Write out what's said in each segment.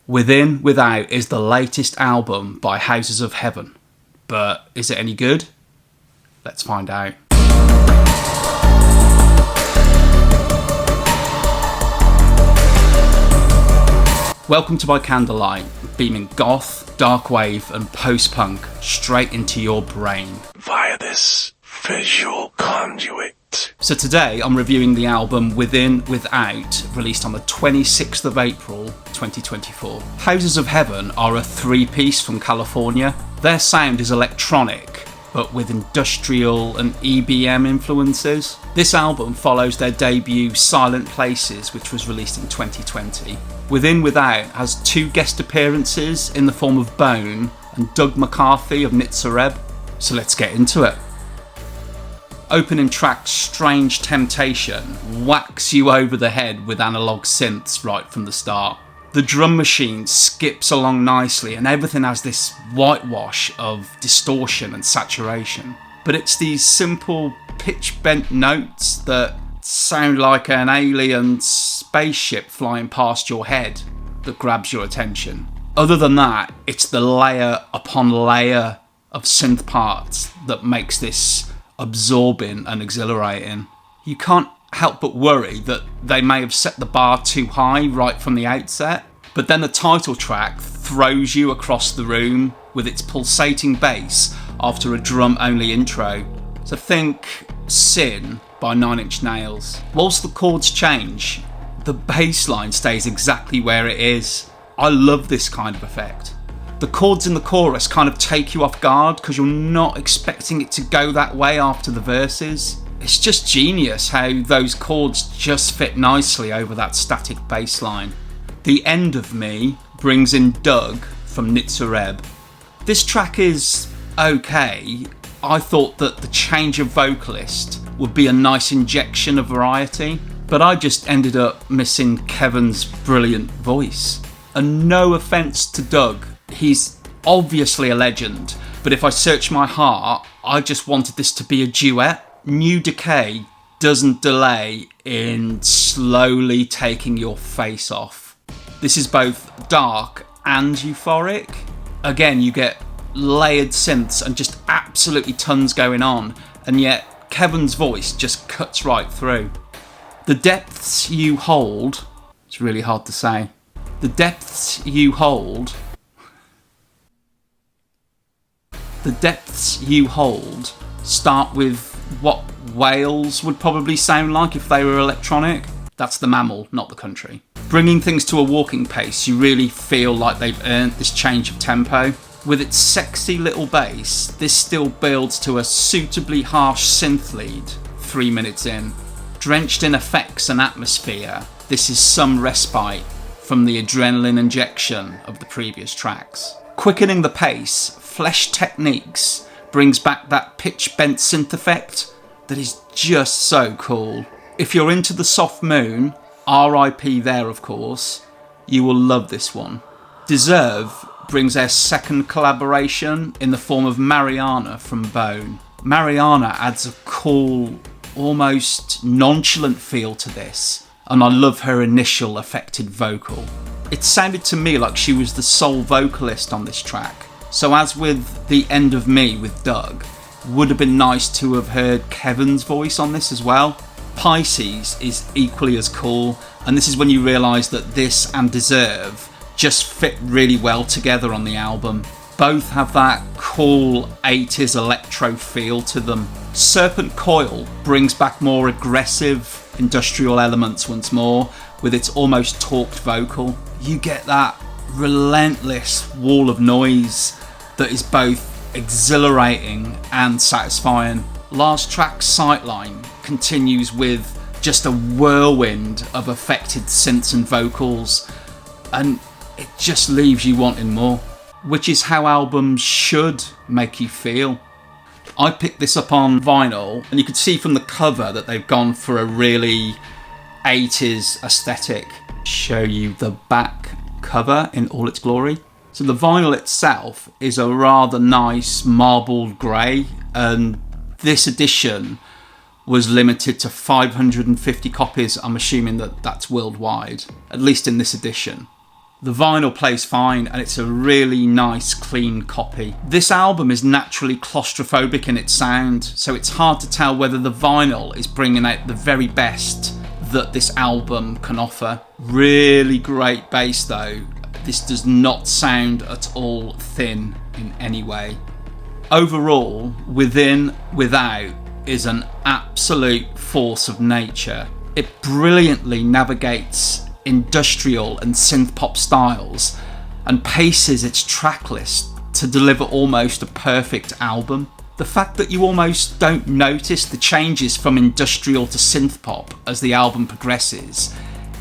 Within Without is the latest album by Houses of Heaven. But is it any good? Let's find out. Welcome to By Candlelight, beaming goth, darkwave and post-punk straight into your brain. Via this visual conduit. So today I'm reviewing the album Within Without, released on the 26th of April 2024. Houses of Heaven are a three-piece from California. Their sound is electronic, but with industrial and EBM influences. This album follows their debut Silent Places, which was released in 2020. Within Without has two guest appearances in the form of Bone and Doug McCarthy of Nitzareb. So let's get into it. Opening track Strange Temptation whacks you over the head with analog synths right from the start. The drum machine skips along nicely and everything has this whitewash of distortion and saturation. But it's these simple pitch bent notes that sound like an alien spaceship flying past your head that grabs your attention. Other than that, it's the layer upon layer of synth parts that makes this absorbing and exhilarating. You can't help but worry that they may have set the bar too high right from the outset, but then the title track throws you across the room with its pulsating bass after a drum-only intro. So think Sin by Nine Inch Nails. Whilst the chords change, the bass line stays exactly where it is. I love this kind of effect. The chords in the chorus kind of take you off guard because you're not expecting it to go that way after the verses. It's just genius how those chords just fit nicely over that static bass line. The End of Me brings in Doug from Nitzareb. This track is okay. I thought that the change of vocalist would be a nice injection of variety, but I just ended up missing Kevin's brilliant voice. And no offence to Doug, he's obviously a legend, but if I search my heart, I just wanted this to be a duet. New Decay doesn't delay in slowly taking your face off. This is both dark and euphoric. Again, you get layered synths and just absolutely tons going on, and yet Kevin's voice just cuts right through. The depths you hold, it's really hard to say. The depths you hold start with what Wales would probably sound like if they were electronic. That's the mammal, not the country. Bringing things to a walking pace, you really feel like they've earned this change of tempo. With its sexy little bass, this still builds to a suitably harsh synth lead 3 minutes in. Drenched in effects and atmosphere, this is some respite from the adrenaline injection of the previous tracks. Quickening the pace, Flesh Techniques brings back that pitch-bent synth effect that is just so cool. If you're into the Soft Moon, RIP there of course, you will love this one. Deserve brings their second collaboration in the form of Mariana from Bone. Mariana adds a cool, almost nonchalant feel to this, and I love her initial affected vocal. It sounded to me like she was the sole vocalist on this track, so as with The End of Me with Doug, would have been nice to have heard Kevin's voice on this as well. Pisces is equally as cool, and this is when you realise that this and Deserve just fit really well together on the album. Both have that cool 80s electro feel to them. Serpent Coil brings back more aggressive industrial elements once more with its almost talked vocal. You get that relentless wall of noise that is both exhilarating and satisfying. Last track, Sightline, continues with just a whirlwind of affected synths and vocals, and it just leaves you wanting more, which is how albums should make you feel. I picked this up on vinyl, and you could see from the cover that they've gone for a really 80s aesthetic. Show you the back cover in all its glory. So the vinyl itself is a rather nice marbled grey, and this edition was limited to 550 copies. I'm assuming that that's worldwide, at least in this edition. The vinyl plays fine and it's a really nice clean copy. This album is naturally claustrophobic in its sound, so it's hard to tell whether the vinyl is bringing out the very best that this album can offer. Really great bass though. This does not sound at all thin in any way. Overall, Within, Without is an absolute force of nature. It brilliantly navigates industrial and synth pop styles and paces its track list to deliver almost a perfect album. The fact that you almost don't notice the changes from industrial to synth pop as the album progresses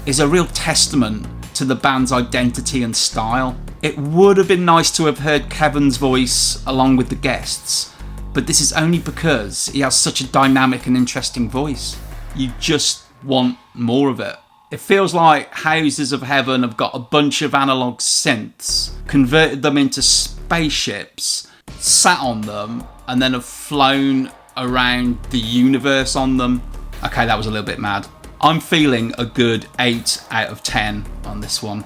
is a real testament to the band's identity and style. It would have been nice to have heard Kevin's voice along with the guests, but this is only because he has such a dynamic and interesting voice. You just want more of it. It feels like Houses of Heaven have got a bunch of analog synths, converted them into spaceships, sat on them, and then have flown around the universe on them. Okay, that was a little bit mad. I'm feeling a good 8 out of 10 on this one.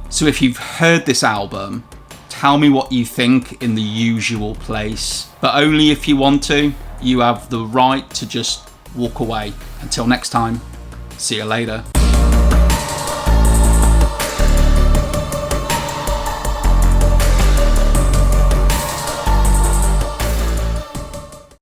So if you've heard this album, tell me what you think in the usual place. But only if you want to. You have the right to just walk away. Until next time, see you later.